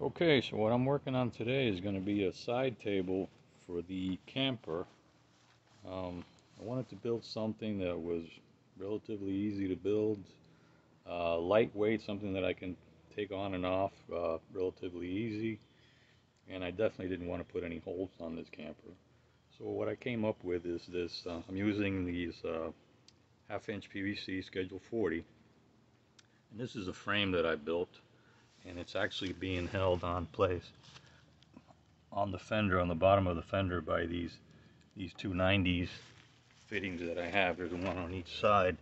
Okay, so what I'm working on today is going to be a side table for the camper. I wanted to build something that was relatively easy to build, lightweight, something that I can take on and off relatively easy, and I definitely didn't want to put any holes on this camper. So what I came up with is this. I'm using these half-inch PVC Schedule 40, and this is a frame that I built, and it's actually being held on place on the fender, on the bottom of the fender, by these two 90s fittings that I have. There's one on each side,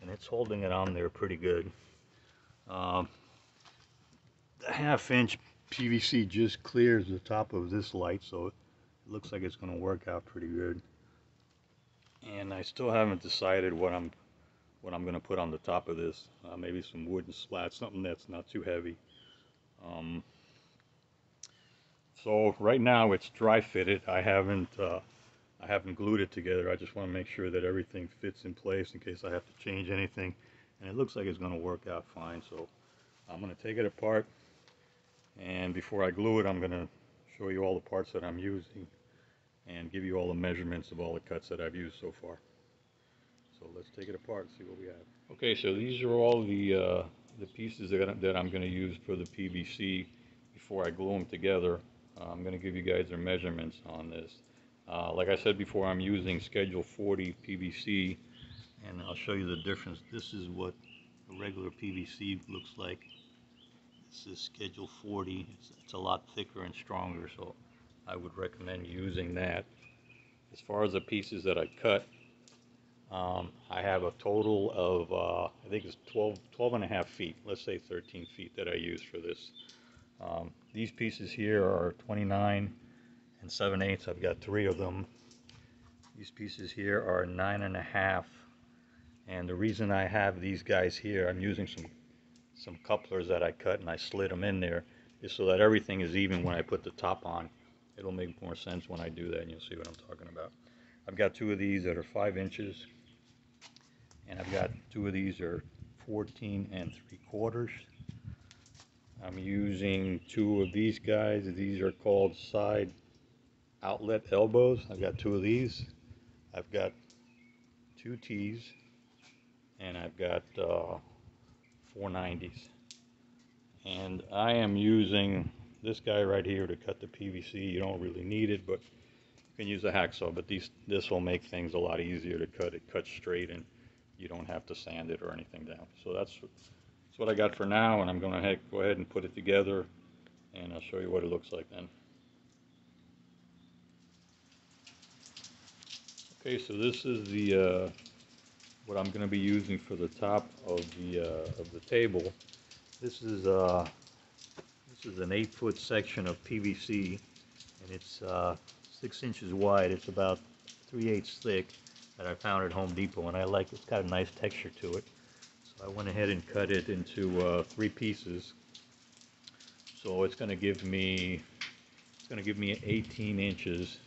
and it's holding it on there pretty good. Um, the half-inch PVC just clears the top of this light, so it looks like it's going to work out pretty good. And I still haven't decided what I'm going to put on the top of this. Maybe some wooden slats, something that's not too heavy. So right now it's dry fitted. I haven't glued it together. I just want to make sure that everything fits in place in case I have to change anything. And it looks like it's going to work out fine. So I'm going to take it apart, and before I glue it, I'm going to show you all the parts that I'm using and give you all the measurements of all the cuts that I've used so far. So let's take it apart and see what we have. Okay, so these are all the pieces that I'm going to use for the PVC before I glue them together. I'm going to give you guys their measurements on this. Like I said before, I'm using Schedule 40 PVC, and I'll show you the difference. This is what a regular PVC looks like. This is Schedule 40. It's a lot thicker and stronger, so I would recommend using that. As far as the pieces that I cut, I have a total of, I think it's 12 and a half feet, let's say 13 feet that I use for this. These pieces here are 29 and 7/8. I've got 3 of them. These pieces here are 9 and a half. And the reason I have these guys here, I'm using some couplers that I cut and I slid them in there, is so that everything is even when I put the top on. It'll make more sense when I do that, and you'll see what I'm talking about. I've got 2 of these that are 5 inches, and I've got 2 of these that are 14 and 3/4. I'm using 2 of these guys. These are called side outlet elbows. I've got 2 of these. I've got 2 T's, and I've got 4 90s. And I am using this guy right here to cut the PVC. You don't really need it, but you can use a hacksaw. But this will make things a lot easier to cut. It cuts straight, and you don't have to sand it or anything down. So that's what I got for now, and I'm going to go ahead and put it together, and I'll show you what it looks like then. Okay, so this is the what I'm going to be using for the top of the table. This is an 8-foot section of PVC, and it's 6 inches wide. It's about 3/8 thick that I found at Home Depot, and I like it. It's got a nice texture to it. So I went ahead and cut it into 3 pieces. So it's going to give me 18 inches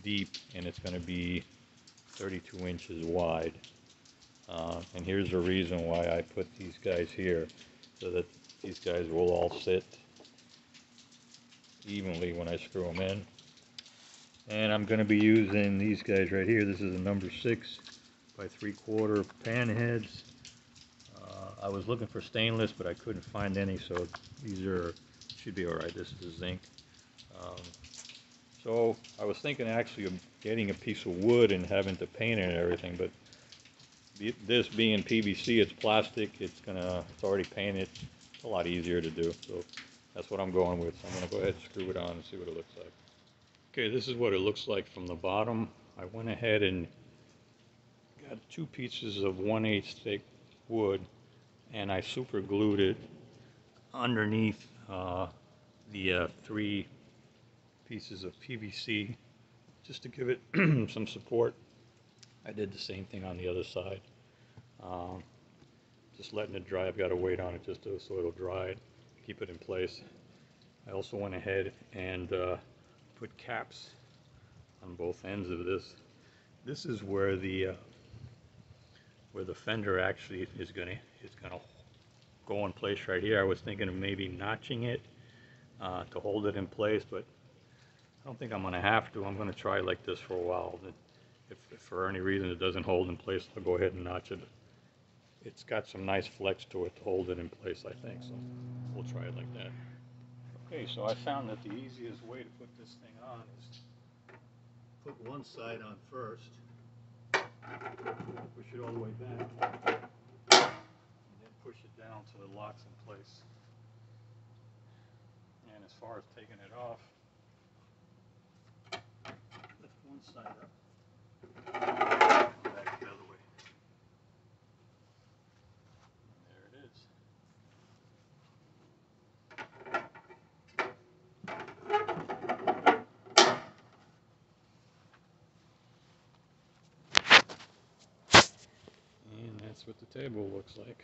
deep, and it's going to be 32 inches wide. And here's the reason why I put these guys here, so that these guys will all sit evenly when I screw them in. And I'm going to be using these guys right here. This is a number 6 by 3/4 pan heads. I was looking for stainless, but I couldn't find any, so these should be all right. This is zinc. So I was thinking actually of getting a piece of wood and having to paint it and everything, but this being PVC, it's plastic. It's already painted. It's a lot easier to do. So that's what I'm going with. So I'm going to go ahead and screw it on and see what it looks like. Okay, this is what it looks like from the bottom. I went ahead and got 2 pieces of 1/8 thick wood, and I super glued it underneath the 3 pieces of PVC just to give it some support. I did the same thing on the other side. Just letting it dry. I've got to wait on it just so it'll dry, keep it in place. I also went ahead and put caps on both ends of this. This is where the fender actually is gonna go in place right here. I was thinking of maybe notching it to hold it in place, but I don't think I'm going to have to. I'm going to try like this for a while. If for any reason it doesn't hold in place, I'll go ahead and notch it. It's got some nice flex to it to hold it in place, I think, so we'll try it like that. Okay, so I found that the easiest way to put this thing on is put one side on first, push it all the way back, and then push it down so it locks in place. And as far as taking it off, lift one side up, back the other way. And there it is. And that's what the table looks like.